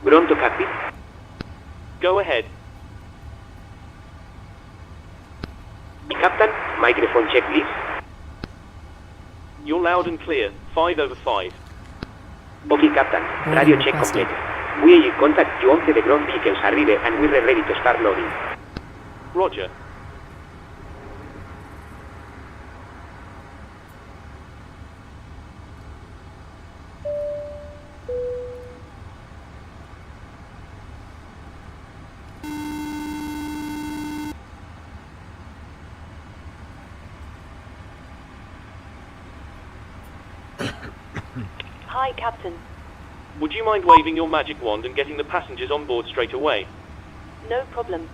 Pronto, cockpit. Go ahead. Captain, microphone check, please. You're loud and clear. 5/5. Okay, Captain. Radio check complete. We contact you 11 the ground vehicles arrive and we're ready to start loading. Roger. Hi, Captain. Would you mind waving your magic wand and getting the passengers on board straight away? No problem.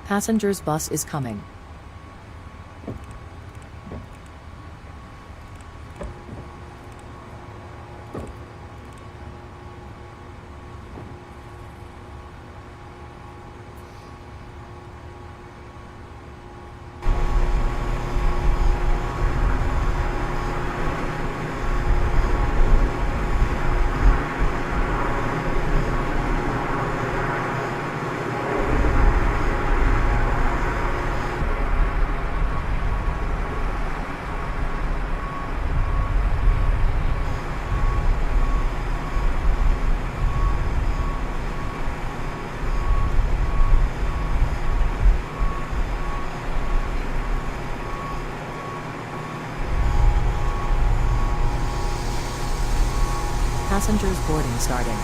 Passengers bus is coming. Passengers boarding starting.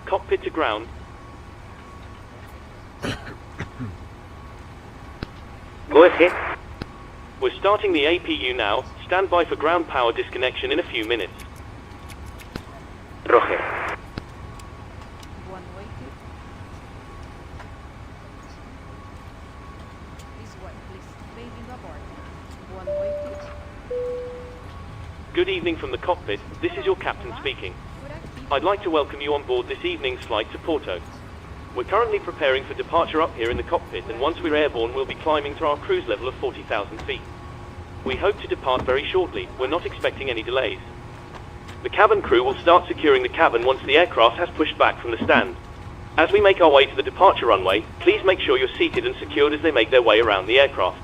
Cockpit to ground. Go ahead. We're starting the APU now. Stand by for ground power disconnection in a few minutes. Roger. One way, please. This way, please. Waiting aboard. One way, please. Good evening from the cockpit. This is your captain speaking. I'd like to welcome you on board this evening's flight to Porto. We're currently preparing for departure up here in the cockpit, and once we're airborne we'll be climbing to our cruise level of 40,000 feet. We hope to depart very shortly. We're not expecting any delays. The cabin crew will start securing the cabin once the aircraft has pushed back from the stand. As we make our way to the departure runway, please make sure you're seated and secured as they make their way around the aircraft.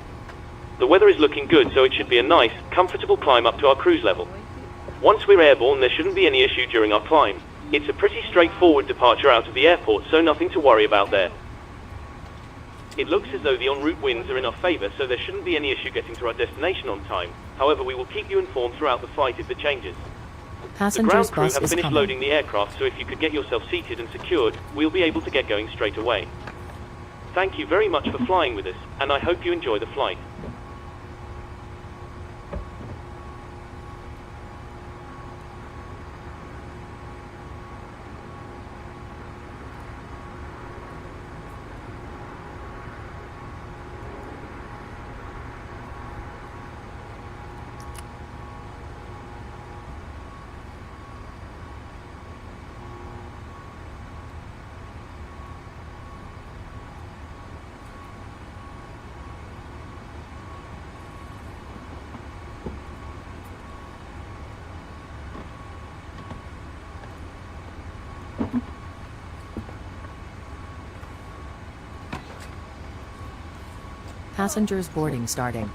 The weather is looking good, so it should be a nice, comfortable climb up to our cruise level. Once we're airborne, there shouldn't be any issue during our climb. It's a pretty straightforward departure out of the airport, so nothing to worry about there. It looks as though the en route winds are in our favour, so there shouldn't be any issue getting to our destination on time. However, we will keep you informed throughout the flight if it changes. The ground crew have finished loading the aircraft, so if you could get yourself seated and secured, we'll be able to get going straight away. Thank you very much for flying with us, and I hope you enjoy the flight. Passengers boarding starting.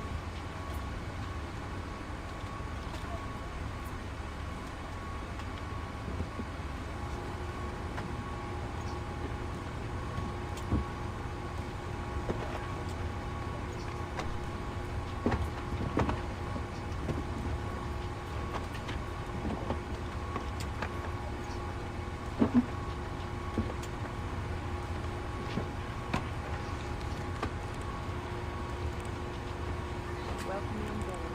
Welcome you on board.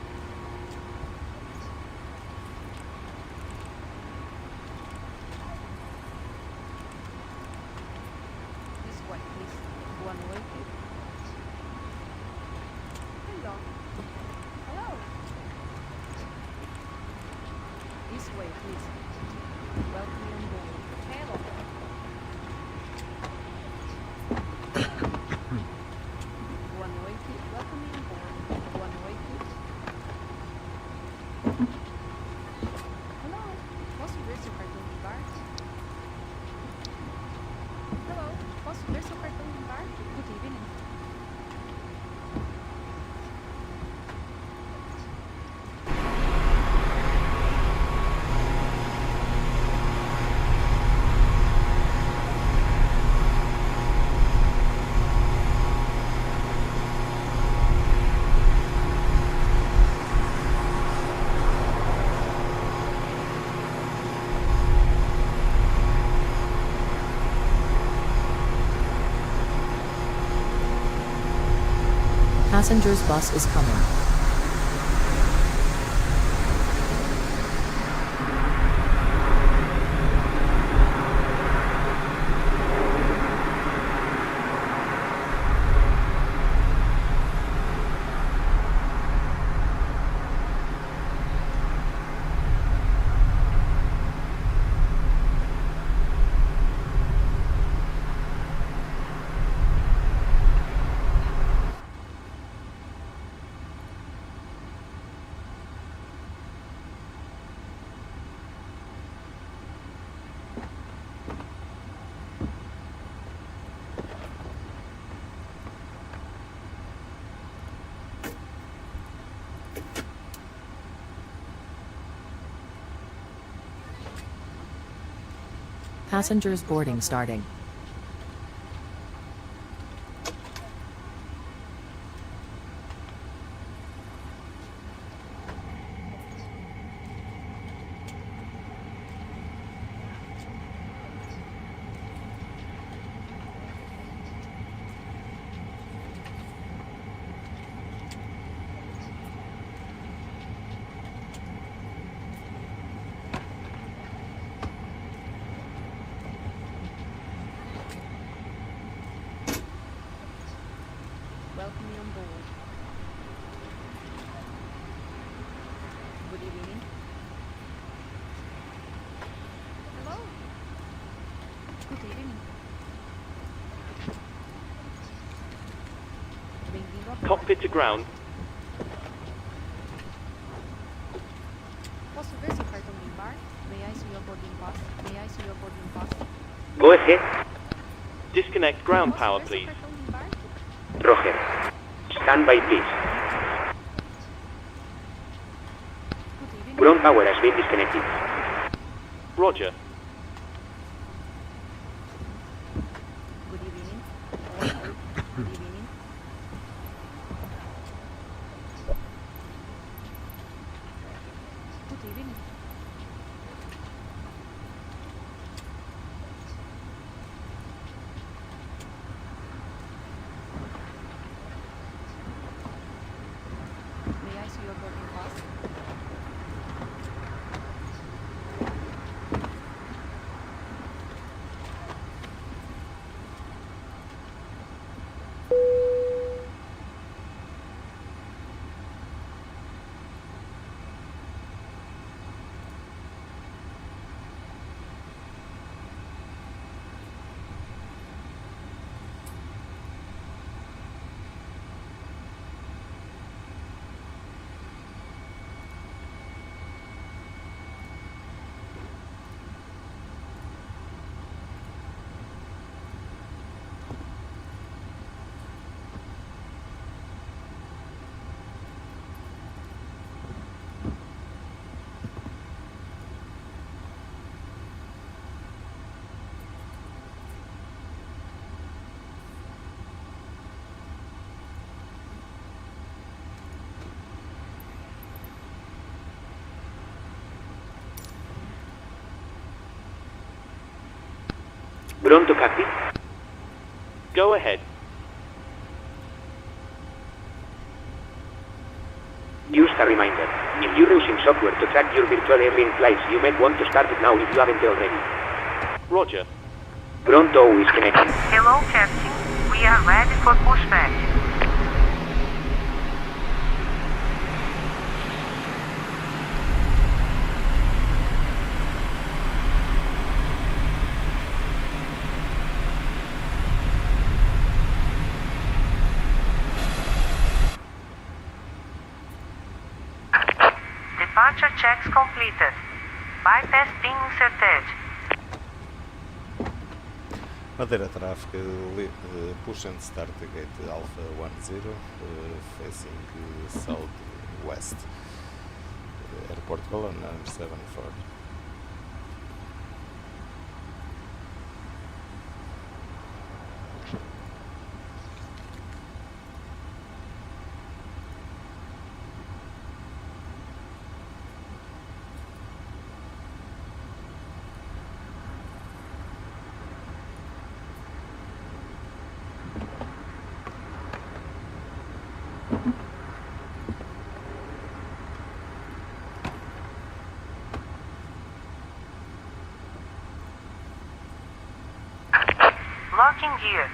This way, please. One way, please. Hello. Hello. This way, please. Welcome you on board. Hello. One way, please. Welcome you on board. One way, please. Hello. Posso ver seu cartão de embarque? Hello. Posso ver seu cartão de embarque? Good evening. Passengers bus is coming. Passengers boarding starting. Welcome you on board. Good evening. Hello. Good evening. Bem-vindo a bordo. Cockpit to ground. Posso ver seu cartão de embarque? May I see your boarding pass? May I see your boarding pass? Go ahead. Disconnect ground Posso power, ver seu please. cartão de embarque? Roger. Stand by, please. Good evening. Ground power has been disconnected. Roger. Good evening. Good evening. Good evening. May I see your boarding pass? Pronto, Captain. Go ahead. Just a reminder. If you're using software to track your virtual airline flights, you might want to start it now if you haven't already. Roger. Pronto is connected. Hello, Captain. We are ready for pushback. Departure checks completed. Bypass being inserted. Madeira traffic, push and start gate Alpha 10, facing southwest. Airport column number 74. Locking gear.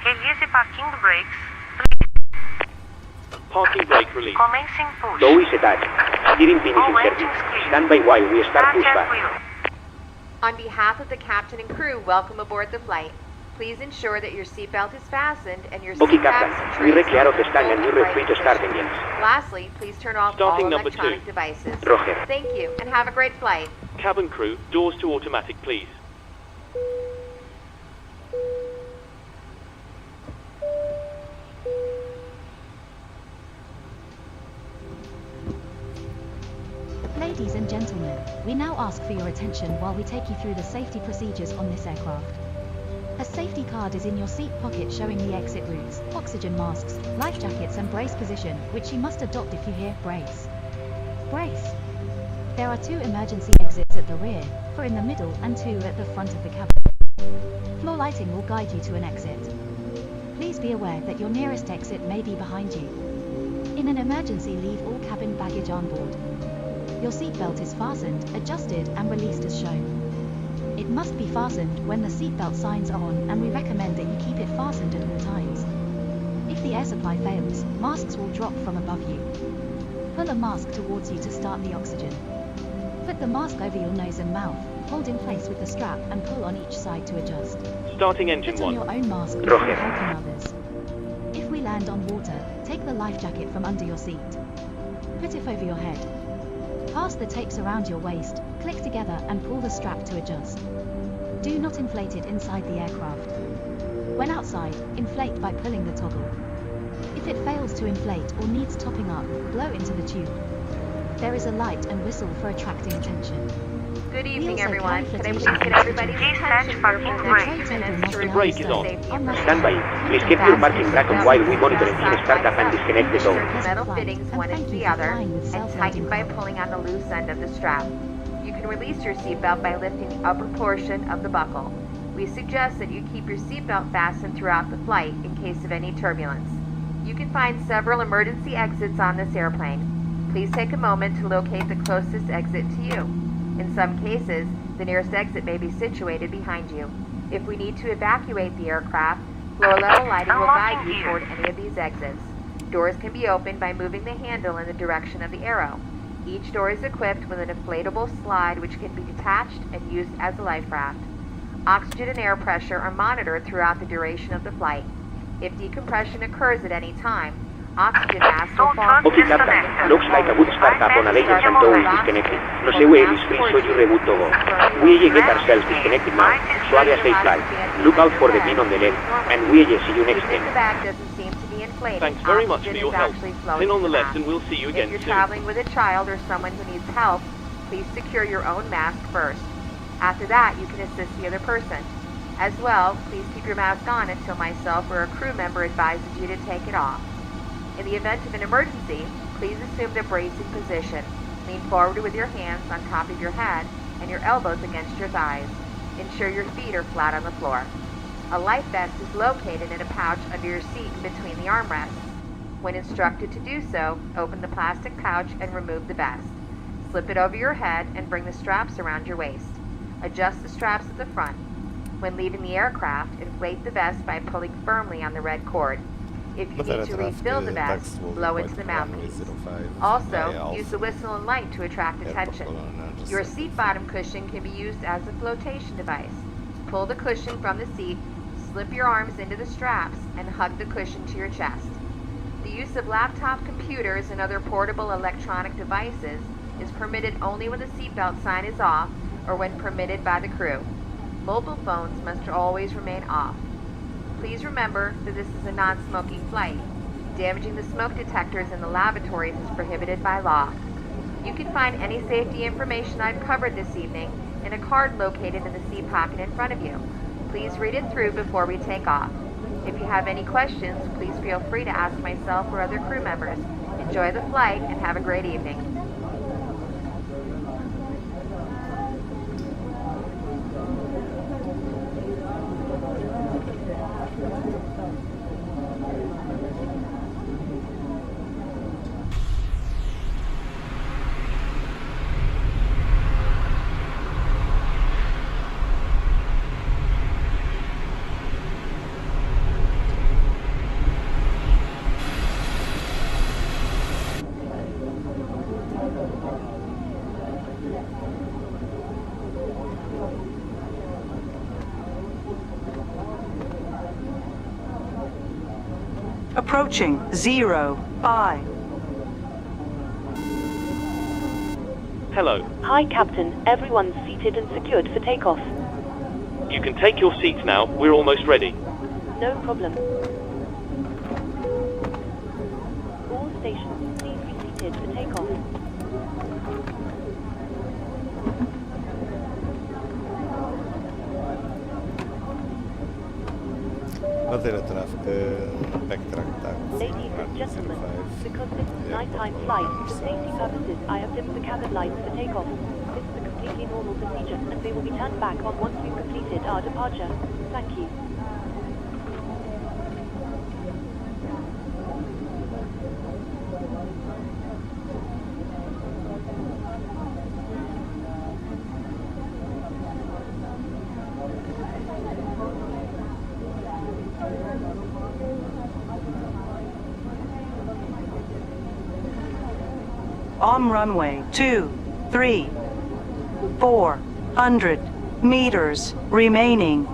Release parking brakes. Parking brake release. Commencing push. Toe is attached. Steering pin is All inserted. engines clear. Stand by while we start Start at pushback. wheel. On behalf of the captain and crew, welcome aboard the flight. Please ensure that your seatbelt is fastened and your Okay, seat Captain. backs and We trays clear are of the stand in and full you're upright free to start position. engines. Lastly, please turn off Starting all number electronic 2. devices. Roger. Thank you, and have a great flight. Cabin crew, doors to automatic, please. Ladies and gentlemen, we now ask for your attention while we take you through the safety procedures on this aircraft. A safety card is in your seat pocket showing the exit routes, oxygen masks, life jackets and brace position, which you must adopt if you hear brace. Brace. There are 2 emergency exits at the rear, 4 in the middle and 2 at the front of the cabin. Floor lighting will guide you to an exit. Please be aware that your nearest exit may be behind you. In an emergency, leave all cabin baggage on board. Your seatbelt is fastened, adjusted and released as shown. It must be fastened when the seatbelt signs are on, and we recommend that you keep it fastened at all times. If the air supply fails, masks will drop from above you. Pull a mask towards you to start the oxygen. Put the mask over your nose and mouth, hold in place with the strap and pull on each side to adjust. Starting engine Put on 1. your own mask before Roger. helping others. If we land on water, take the life jacket from under your seat. Put it over your head. Pass the tapes around your waist, click together and pull the strap to adjust. Do not inflate it inside the aircraft. When outside, inflate by pulling the toggle. If it fails to inflate or needs topping up, blow into the tube. There is a light and whistle for attracting attention. Good We evening, also everyone. carry Can I please flotation get everybody's Please attention set for parking the brake. next few minutes to The brake is review on. safety On information. Stand by. Please keep your parking brake on while we monitor engine startup and disconnect the Insert door. the metal fittings one into the other and tighten by pulling on the loose end of the strap. You can release your seatbelt by lifting the upper portion of the buckle. We suggest that you keep your seatbelt fastened throughout the flight in case of any turbulence. You can find several emergency exits on this airplane. Please take a moment to locate the closest exit to you. In some cases, the nearest exit may be situated behind you. If we need to evacuate the aircraft, floor level lighting will guide you toward any of these exits. Doors can be opened by moving the handle in the direction of the arrow. Each door is equipped with an inflatable slide which can be detached and used as a life raft. Oxygen and air pressure are monitored throughout the duration of the flight. If decompression occurs at any time, oxygen masks will fall. Okay, Captain. Looks like a good startup on a legend and door is disconnected. No sé where is free, so you reboot to go. We get ourselves disconnected now, so have a safe flight. Look out for the pin on the left, and we see you next Even if time. the bag doesn't seem to be in inflated, Thanks very much oxygen for your is help. actually flowing Pin on to the left mask. and we'll see you again If you're soon. traveling with a child or someone who needs help, please secure your own mask first. After that, you can assist the other person. As well, please keep your mask on until myself or a crew member advises you to take it off. In the event of an emergency, please assume the bracing position. Lean forward with your hands on top of your head and your elbows against your thighs. Ensure your feet are flat on the floor. A life vest is located in a pouch under your seat between the armrests. When instructed to do so, open the plastic pouch and remove the vest. Slip it over your head and bring the straps around your waist. Adjust the straps at the front. When leaving the aircraft, inflate the vest by pulling firmly on the red cord. If you need to refill the vest, blow into the mouthpiece. Also, use the whistle and light to attract attention. Your seat bottom cushion can be used as a flotation device. Pull the cushion from the seat, slip your arms into the straps, and hug the cushion to your chest. The use of laptop computers and other portable electronic devices is permitted only when the seatbelt sign is off or when permitted by the crew. Mobile phones must always remain off. Please remember that this is a non-smoking flight. Damaging the smoke detectors in the lavatories is prohibited by law. You can find any safety information I've covered this evening in a card located in the seat pocket in front of you. Please read it through before we take off. If you have any questions, please feel free to ask myself or other crew members. Enjoy the flight and have a great evening. Approaching 05. Hello. Hi, Captain. Everyone's seated and secured for takeoff. You can take your seats now. We're almost ready. No problem. All stations, please be seated for takeoff. Madeira traffic, backtrack taxi, Ladies and gentlemen, 05. because this is a nighttime flight, for safety purposes, I have dimmed the cabin lights for takeoff. This is a completely normal procedure, and they will be turned back on once we've completed our departure. Thank you. On runway 23, 400 meters remaining.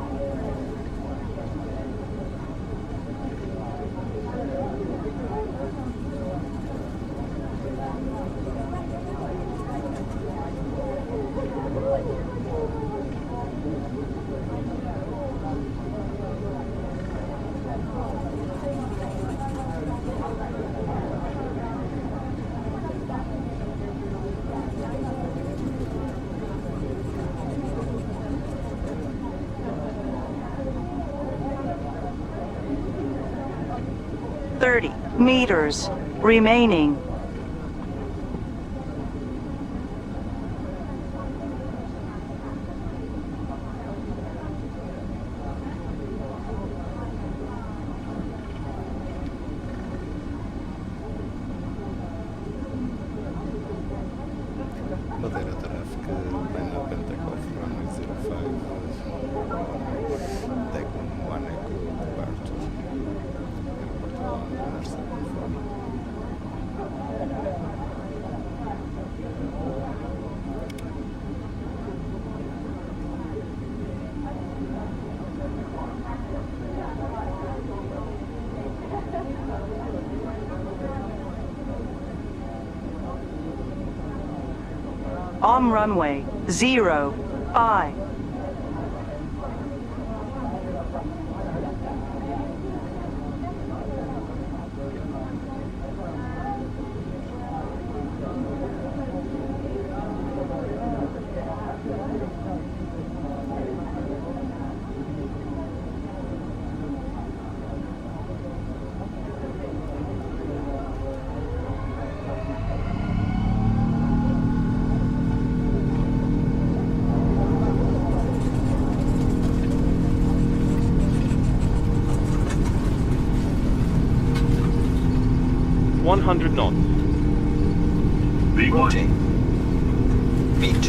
Meters remaining. Madeira traffic, line up and take off runway 05. Take 1 echo departure. On runway 05. 100 knots. B1. B2.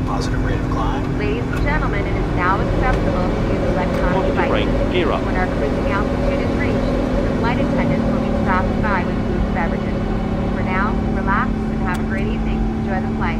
Positive rate of climb. Ladies and gentlemen, it is now acceptable to use electronic Positive devices. rate, gear up. When our cruising altitude is reached, the flight attendants will be stopping by with food and beverages. For now, relax and have a great evening. Enjoy the flight.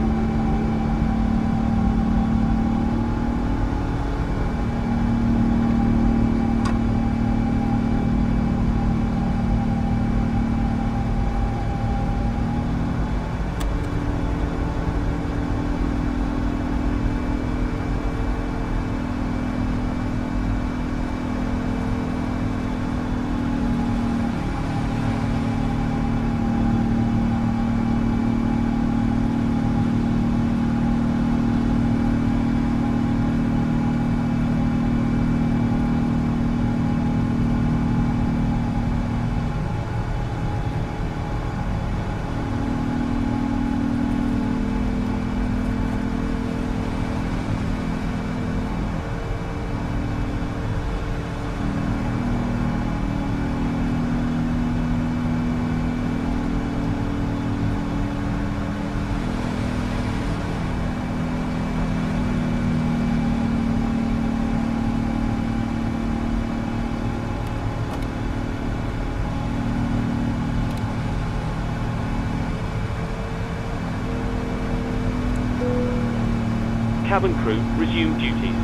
Cabin crew, resume duties.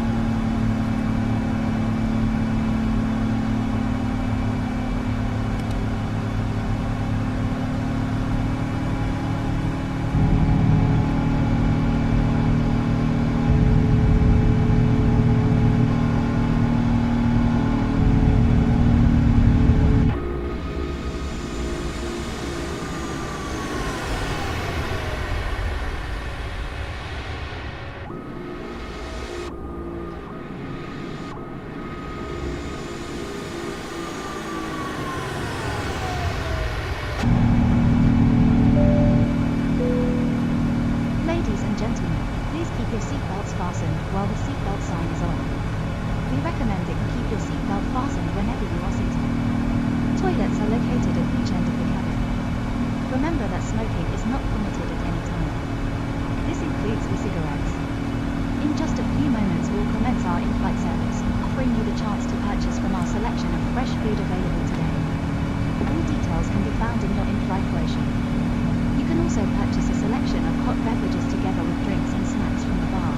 Ladies and gentlemen, please keep your seatbelts fastened while the seatbelt sign is on. We recommend that you keep your seatbelt fastened whenever you are seated. Toilets are located at each end of the cabin. Remember that smoking is not permitted at any time. This includes e-cigarettes. In just a few moments we'll commence our in-flight service, offering you the chance to purchase from our selection of fresh food available today. All details can be found in your in-flight brochure. You can also purchase a selection of hot beverages together with drinks and snacks from the bar.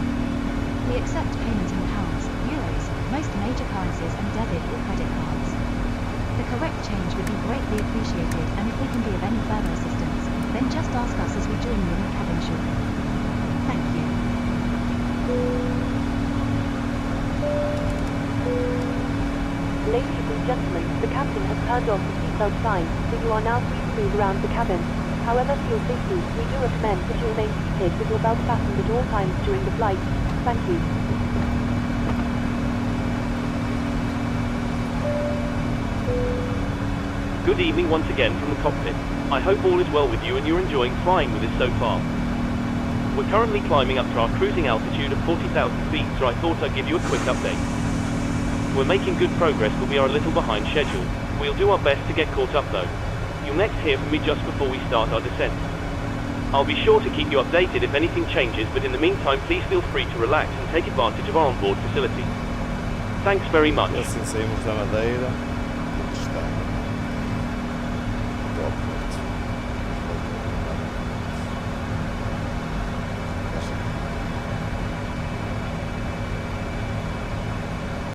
We accept payment in pounds, euros, most major currencies and debit or credit cards. The correct change would be greatly appreciated, and if we can be of any further assistance, then just ask us as we join you in the cabin shortly. Thank you. Ladies and gentlemen, the captain has turned off the seatbelt sign, so you are now free to move around the cabin. However, for your safety, we do recommend that you remain seated with your belt fastened at all times during the flight. Thank you. Good evening once again from the cockpit. I hope all is well with you and you're enjoying flying with us so far. We're currently climbing up to our cruising altitude of 40,000 feet, so I thought I'd give you a quick update. We're making good progress, but we are a little behind schedule. We'll do our best to get caught up though. You'll next hear from me just before we start our descent. I'll be sure to keep you updated if anything changes, but in the meantime please feel free to relax and take advantage of our onboard facility. Thanks very much. E assim saímos da Madeira.